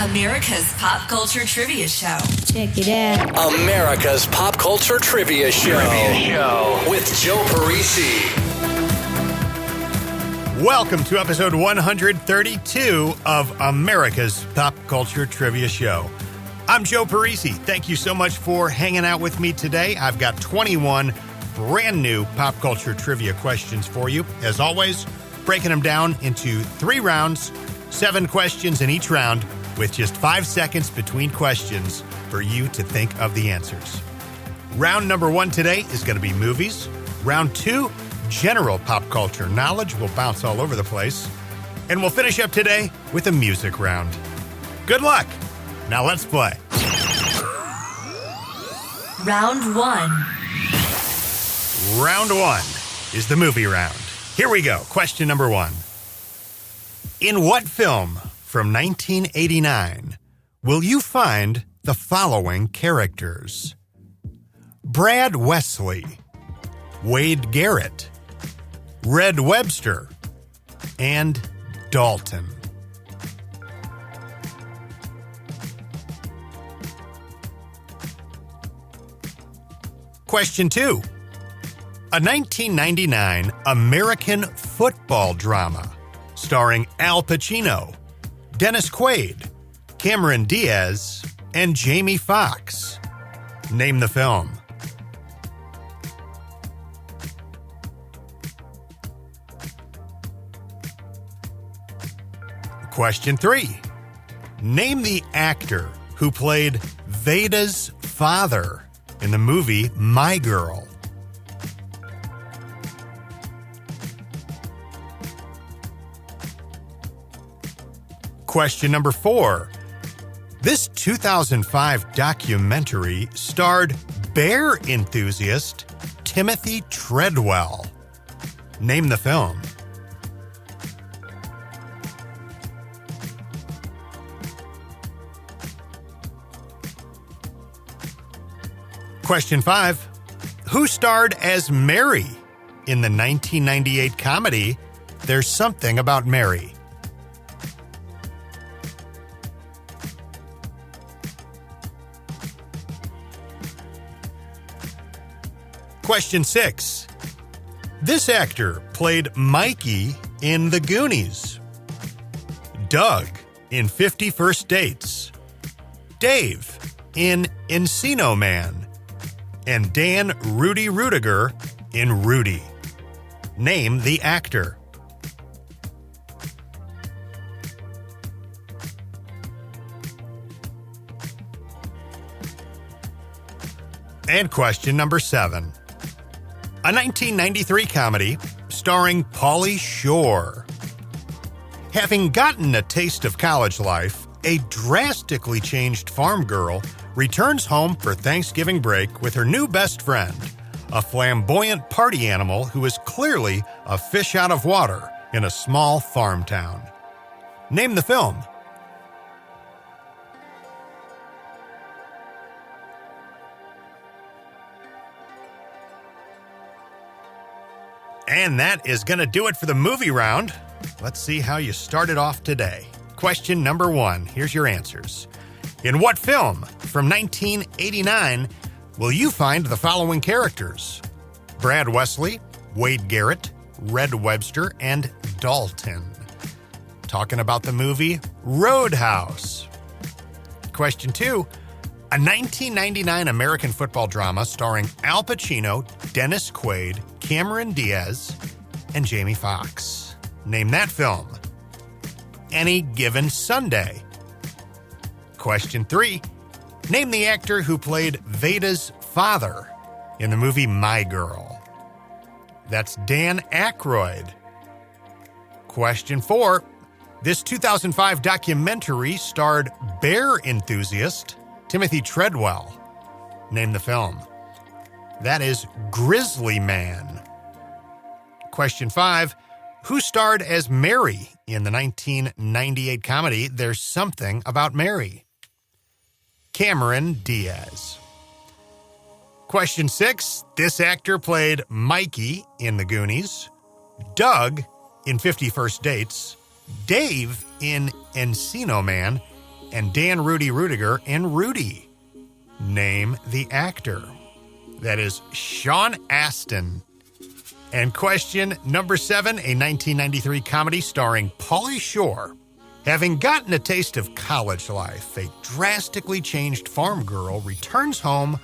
America's Pop Culture Trivia Show. Check it out. America's Pop Culture Trivia Show. With Joe Parisi. Welcome to episode 132 of America's Pop Culture Trivia Show. I'm Joe Parisi. Thank you so much for hanging out with me today. I've got 21 brand new pop culture trivia questions for you. As always, breaking them down into 3 rounds, 7 questions in each round, with just 5 seconds between questions for you to think of the answers. Round number 1 today is going to be movies. Round 2, general pop culture knowledge. We'll bounce all over the place. And we'll finish up today with a music round. Good luck. Now let's play. Round 1. Round 1 is the movie round. Here we go. Question number 1. In what film from 1989 will you find the following characters? Brad Wesley, Wade Garrett, Red Webster, and Dalton. Question 2. A 1999 American football drama starring Al Pacino, Dennis Quaid, Cameron Diaz, and Jamie Foxx. Name the film. Question 3. Name the actor who played Veda's father in the movie My Girl. Question number 4. This 2005 documentary starred bear enthusiast Timothy Treadwell. Name the film. Question 5. Who starred as Mary in the 1998 comedy There's Something About Mary? Question 6. This actor played Mikey in The Goonies, Doug in 50 First Dates, Dave in Encino Man, and Dan Rudy Rudiger in Rudy. Name the actor. And question number 7. A 1993 comedy starring Pauly Shore. Having gotten a taste of college life, a drastically changed farm girl returns home for Thanksgiving break with her new best friend, a flamboyant party animal who is clearly a fish out of water in a small farm town. Name the film. And that is going to do it for the movie round. Let's see how you started off today. Question number 1. Here's your answers. In what film from 1989 will you find the following characters? Brad Wesley, Wade Garrett, Red Webster, and Dalton. Talking about the movie Roadhouse. Question 2. A 1999 American football drama starring Al Pacino, Dennis Quaid, Cameron Diaz, and Jamie Foxx. Name that film. Any Given Sunday. Question 3. Name the actor who played Veda's father in the movie My Girl. That's Dan Aykroyd. Question 4. This 2005 documentary starred bear enthusiast Timothy Treadwell. Name the film. That is Grizzly Man. Question 5. Who starred as Mary in the 1998 comedy There's Something About Mary? Cameron Diaz. Question 6. This actor played Mikey in The Goonies, Doug in 50 First Dates, Dave in Encino Man, and Dan Rudy Rudiger in Rudy. Name the actor. That is Sean Astin. And question number 7, a 1993 comedy starring Pauly Shore. Having gotten a taste of college life, a drastically changed farm girl returns home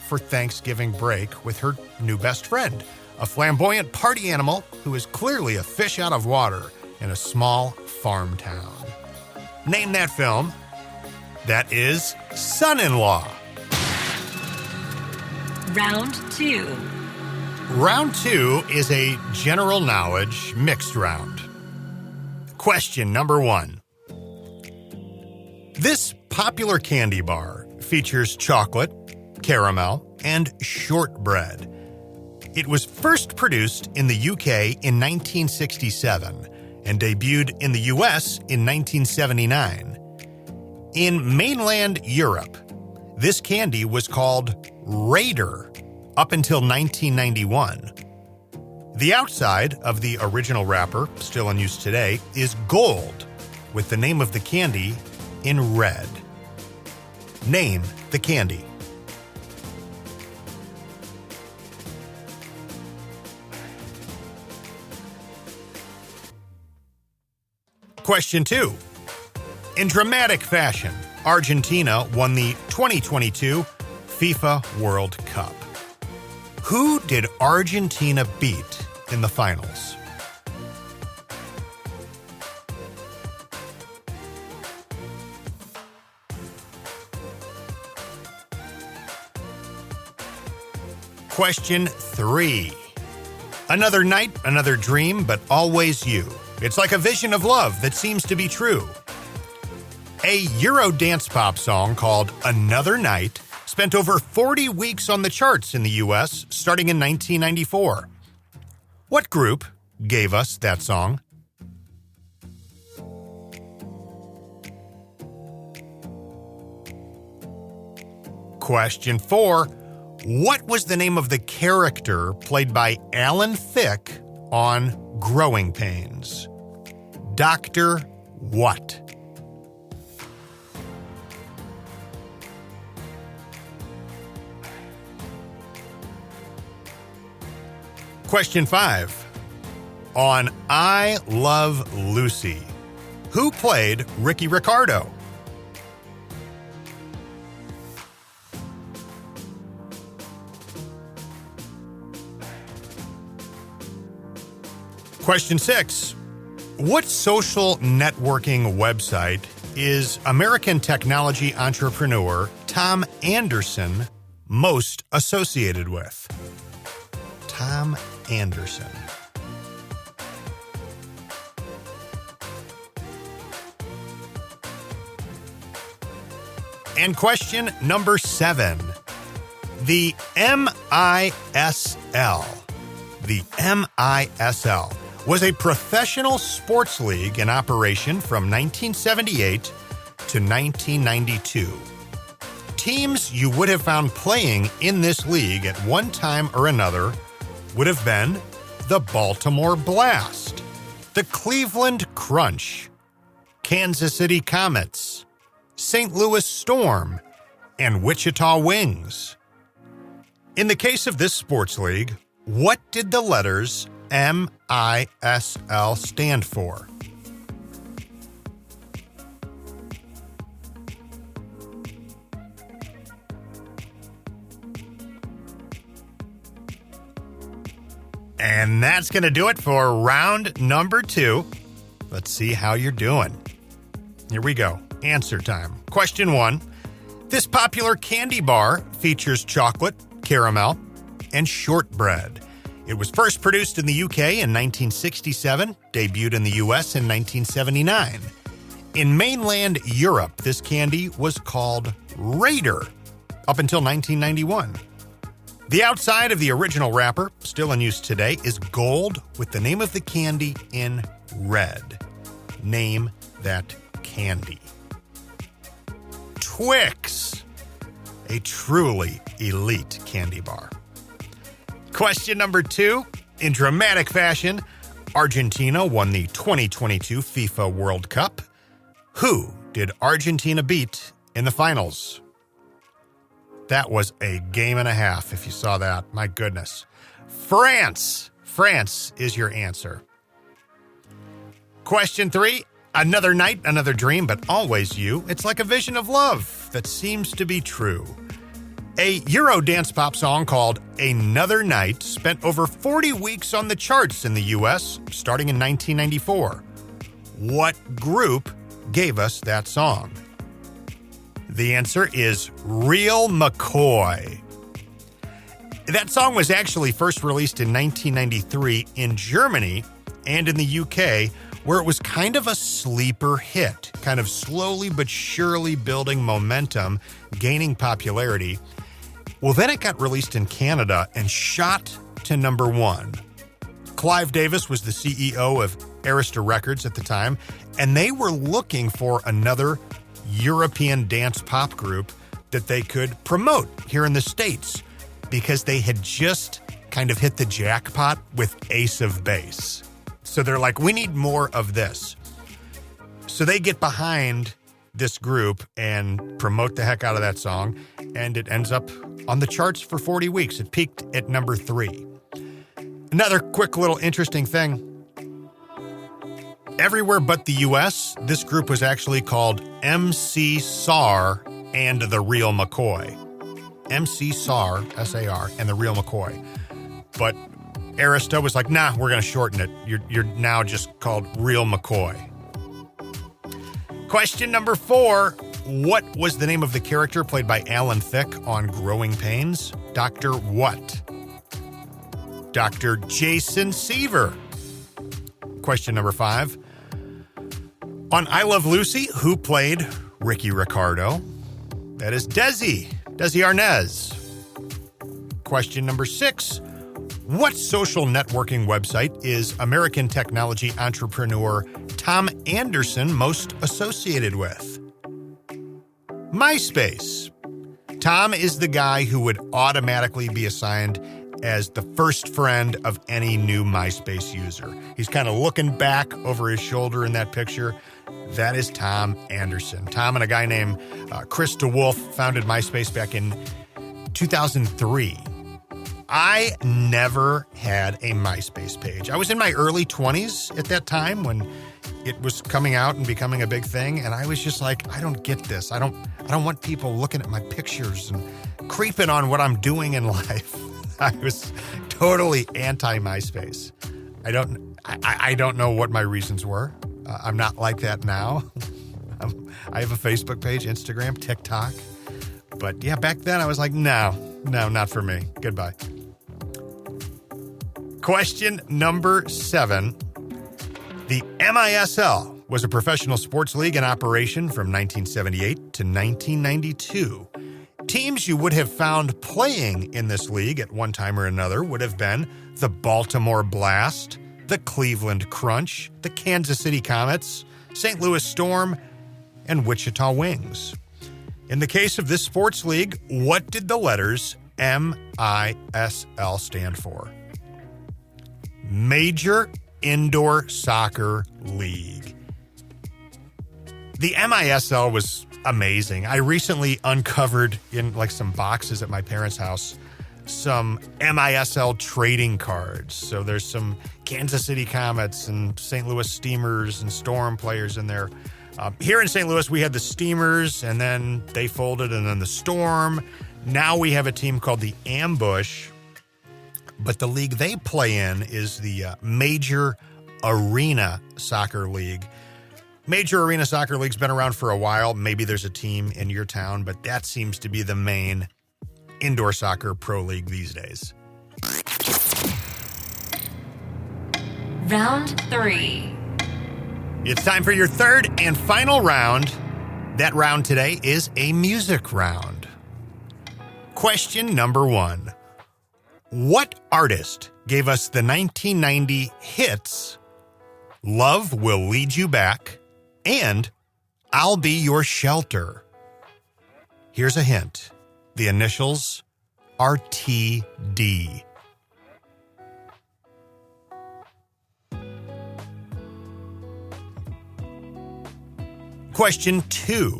for Thanksgiving break with her new best friend, a flamboyant party animal who is clearly a fish out of water in a small farm town. Name that film. That is Son-in-Law. Round 2. Round 2 is a general knowledge mixed round. Question number 1. This popular candy bar features chocolate, caramel, and shortbread. It was first produced in the UK in 1967 and debuted in the US in 1979. In mainland Europe, this candy was called Raider up until 1991. The outside of the original wrapper, still in use today, is gold, with the name of the candy in red. Name the candy. Question 2. In dramatic fashion, Argentina won the 2022 FIFA World Cup. Who did Argentina beat in the finals? Question 3. Another night, another dream, but always you. It's like a vision of love that seems to be true. A Euro dance pop song called Another Night spent over 40 weeks on the charts in the US starting in 1994. What group gave us that song? Question 4. What was the name of the character played by Alan Thicke on Growing Pains? Dr. What? Question 5. On I Love Lucy, who played Ricky Ricardo? Question 6. What social networking website is American technology entrepreneur Tom Anderson most associated with? Tom Anderson. And question number 7. The MISL. The MISL was a professional sports league in operation from 1978 to 1992. Teams you would have found playing in this league at one time or another would have been the Baltimore Blast, the Cleveland Crunch, Kansas City Comets, St. Louis Storm, and Wichita Wings. In the case of this sports league, what did the letters MISL stand for? And that's going to do it for round number 2. Let's see how you're doing. Here we go. Answer time. Question 1. This popular candy bar features chocolate, caramel, and shortbread. It was first produced in the UK in 1967, debuted in the US in 1979. In mainland Europe, this candy was called Raider up until 1991. The outside of the original wrapper, still in use today, is gold with the name of the candy in red. Name that candy. Twix, a truly elite candy bar. Question number 2. In dramatic fashion, Argentina won the 2022 FIFA World Cup. Who did Argentina beat in the finals? That was a game and a half, if you saw that. My goodness. France. France is your answer. Question 3. Another night, another dream, but always you. It's like a vision of love that seems to be true. A Euro dance pop song called Another Night spent over 40 weeks on the charts in the U.S., starting in 1994. What group gave us that song? The answer is Real McCoy. That song was actually first released in 1993 in Germany and in the UK, where it was kind of a sleeper hit, kind of slowly but surely building momentum, gaining popularity. Well, then it got released in Canada and shot to number 1. Clive Davis was the CEO of Arista Records at the time, and they were looking for another European dance pop group that they could promote here in the States because they had just kind of hit the jackpot with Ace of Base. So they're like, we need more of this. So they get behind this group and promote the heck out of that song, and it ends up on the charts for 40 weeks. It peaked at number 3. Another quick little interesting thing. Everywhere but the U.S., this group was actually called MC Sar and the Real McCoy. MC Sar, S-A-R, and the Real McCoy. But Arista was like, nah, we're going to shorten it. You're now just called Real McCoy. Question number 4. What was the name of the character played by Alan Thicke on Growing Pains? Dr. what? Dr. Jason Seaver. Question number 5. On I Love Lucy, who played Ricky Ricardo? That is Desi Arnaz. Question number 6. What social networking website is American technology entrepreneur Tom Anderson most associated with? MySpace. Tom is the guy who would automatically be assigned as the first friend of any new MySpace user. He's kind of looking back over his shoulder in that picture. That is Tom Anderson. Tom and a guy named Chris DeWolf founded MySpace back in 2003. I never had a MySpace page. I was in my early 20s at that time when it was coming out and becoming a big thing, and I was just like, I don't get this. I don't want people looking at my pictures and creeping on what I'm doing in life. I was totally anti-MySpace. I don't know what my reasons were. I'm not like that now. I have a Facebook page, Instagram, TikTok. But yeah, back then I was like, no, not for me. Goodbye. Question number 7. The MISL was a professional sports league in operation from 1978 to 1992. Teams you would have found playing in this league at one time or another would have been the Baltimore Blast, the Cleveland Crunch, the Kansas City Comets, St. Louis Storm, and Wichita Wings. In the case of this sports league, what did the letters MISL stand for? Major Indoor Soccer League. The MISL was amazing. I recently uncovered in like some boxes at my parents' house some MISL trading cards. So there's some Kansas City Comets and St. Louis Steamers and Storm players in there. Here in St. Louis, we had the Steamers, and then they folded, and then the Storm. Now we have a team called the Ambush, but the league they play in is the Major Arena Soccer League. Major Arena Soccer League's been around for a while. Maybe there's a team in your town, but that seems to be the main indoor soccer pro league these days. Round 3. It's time for your third and final round. That round today is a music round. Question number 1. What artist gave us the 1990 hits Love Will Lead You Back and I'll Be Your Shelter? Here's a hint. The initials are TD. Question 2.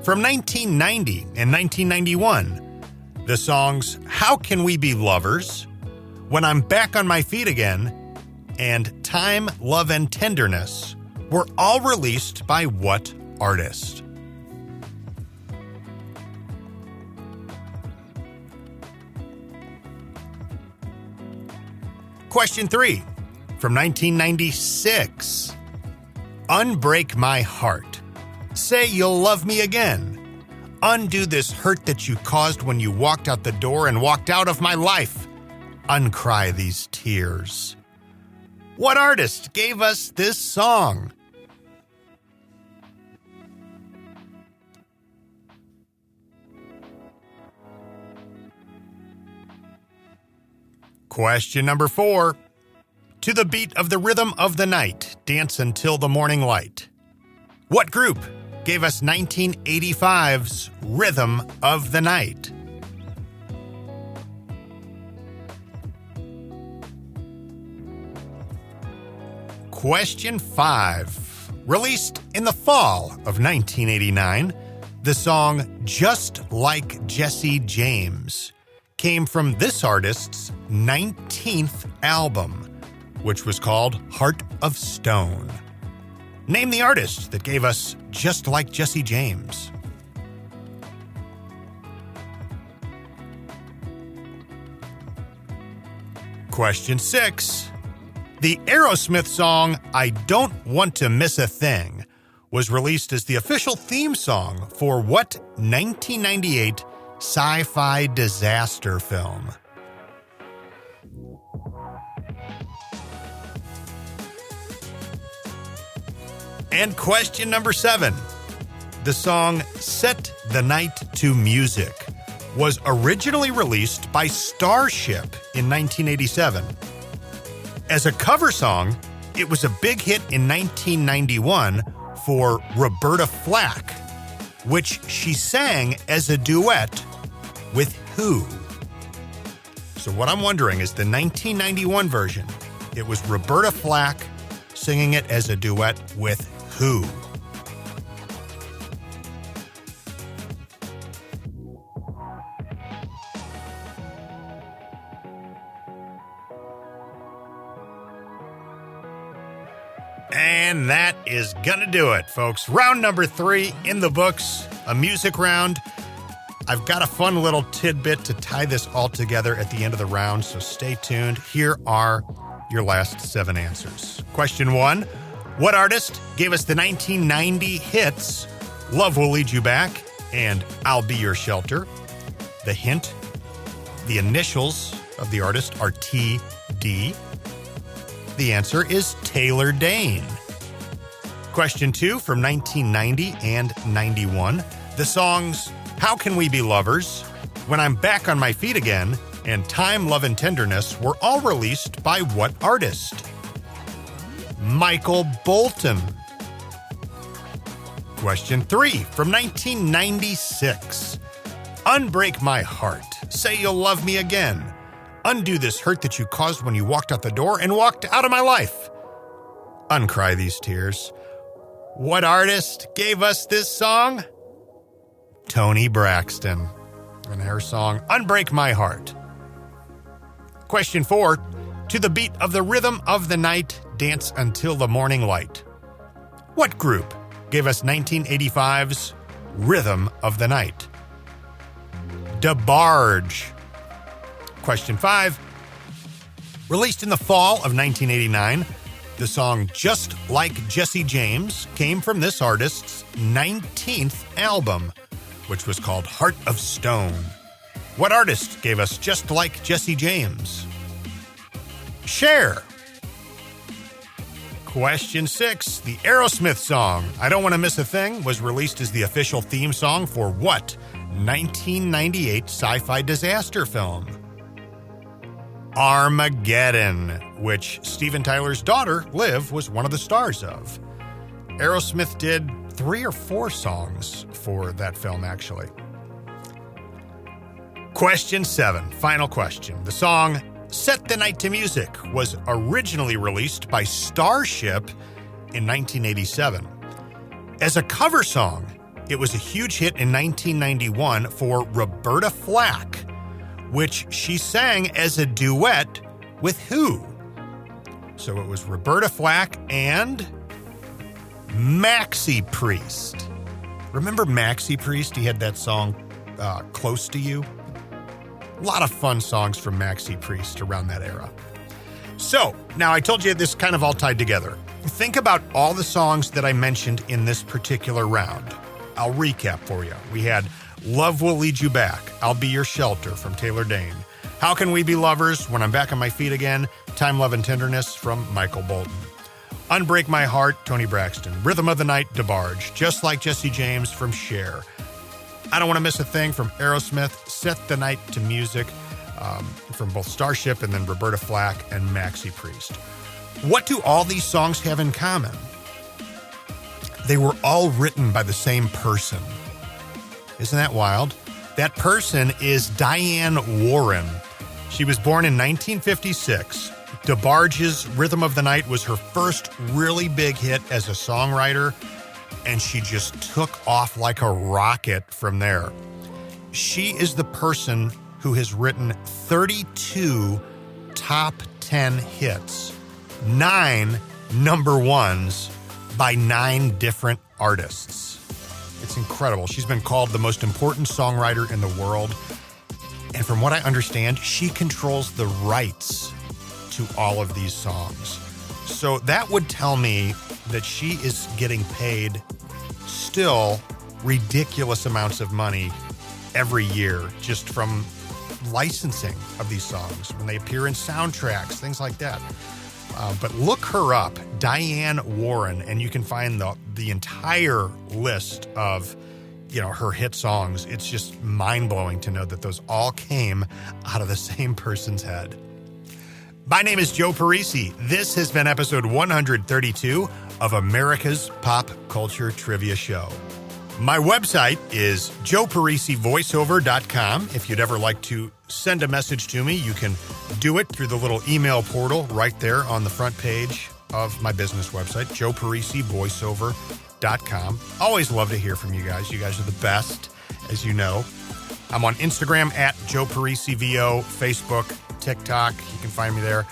From 1990 and 1991, the songs How Can We Be Lovers, When I'm Back on My Feet Again, and Time, Love, and Tenderness were all released by what artist? Question 3. From 1996. Unbreak My Heart. Say You'll Love Me Again. Undo this hurt that you caused when you walked out the door and walked out of my life. Uncry these tears. What artist gave us this song? Question number 4. To the beat of the rhythm of the night, dance until the morning light. What group gave us 1985's Rhythm of the Night? Question 5. Released in the fall of 1989, the song Just Like Jesse James came from this artist's 19th album, which was called Heart of Stone. Name the artist that gave us Just Like Jesse James. Question 6. The Aerosmith song I Don't Want to Miss a Thing was released as the official theme song for what 1998 sci-fi disaster film? And question number 7. The song Set the Night to Music was originally released by Starship in 1987. As a cover song, it was a big hit in 1991 for Roberta Flack, which she sang as a duet with who? So what I'm wondering is the 1991 version, it was Roberta Flack singing it as a duet with who? And that is gonna do it, folks. Round number 3 in the books, a music round. I've got a fun little tidbit to tie this all together at the end of the round, so stay tuned. Here are your last 7 answers. Question 1, what artist gave us the 1990 hits Love Will Lead You Back and I'll Be Your Shelter? The hint, the initials of the artist are TD. The answer is Taylor Dayne. Question 2, from 1990 and 91, the songs How Can We Be Lovers, When I'm Back on My Feet Again, and Time, Love, and Tenderness were all released by what artist? Michael Bolton. Question 3, from 1996, Unbreak My Heart, Say You'll Love Me Again, Undo This Hurt That You Caused When You Walked Out the Door and Walked Out of My Life. Uncry These Tears. What artist gave us this song? Toni Braxton. And her song, Unbreak My Heart. Question 4, to the beat of the rhythm of the night, dance until the morning light. What group gave us 1985's Rhythm of the Night? DeBarge. Question 5, released in the fall of 1989, the song Just Like Jesse James came from this artist's 19th album, which was called Heart of Stone. What artist gave us Just Like Jesse James? Cher. Question 6, the Aerosmith song I Don't Want to Miss a Thing was released as the official theme song for what 1998 sci-fi disaster film? Armageddon, which Steven Tyler's daughter, Liv, was one of the stars of. Aerosmith did 3 or 4 songs for that film, actually. Question 7, final question. The song Set the Night to Music was originally released by Starship in 1987. As a cover song, it was a huge hit in 1991 for Roberta Flack, which she sang as a duet with who? So it was Roberta Flack and Maxi Priest. Remember Maxi Priest? He had that song, Close to You. A lot of fun songs from Maxi Priest around that era. So, now I told you this kind of all tied together. Think about all the songs that I mentioned in this particular round. I'll recap for you. We had Love Will Lead You Back, I'll Be Your Shelter from Taylor Dane. How Can We Be Lovers, When I'm Back on My Feet Again, Time, Love, and Tenderness from Michael Bolton. Unbreak My Heart, Toni Braxton. Rhythm of the Night, DeBarge. Just Like Jesse James from Cher. I Don't Want to Miss a Thing from Aerosmith. Set the Night to Music from both Starship and then Roberta Flack and Maxi Priest. What do all these songs have in common? They were all written by the same person. Isn't that wild? That person is Diane Warren. She was born in 1956. DeBarge's Rhythm of the Night was her first really big hit as a songwriter, and she just took off like a rocket from there. She is the person who has written 32 top 10 hits, 9 number ones by 9 different artists. It's incredible. She's been called the most important songwriter in the world. And from what I understand, she controls the rights to all of these songs. So that would tell me that she is getting paid still ridiculous amounts of money every year just from licensing of these songs when they appear in soundtracks, things like that. But look her up, Diane Warren, and you can find the entire list of, her hit songs. It's just mind-blowing to know that those all came out of the same person's head. My name is Joe Parisi. This has been episode 132 of America's Pop Culture Trivia Show. My website is joeparisivoiceover.com. If you'd ever like to send a message to me, you can do it through the little email portal right there on the front page of my business website, joeparisivoiceover.com. Always love to hear from you guys. You guys are the best, as you know. I'm on Instagram at joeparisivo, Facebook, TikTok. You can find me there.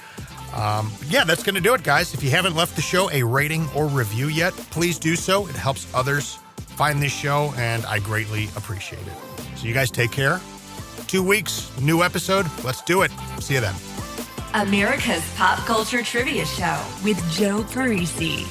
That's going to do it, guys. If you haven't left the show a rating or review yet, please do so. It helps others find this show, and I greatly appreciate it. So you guys take care. 2 weeks, new episode. Let's do it. See you then. America's Pop Culture Trivia Show with Joe Parisi.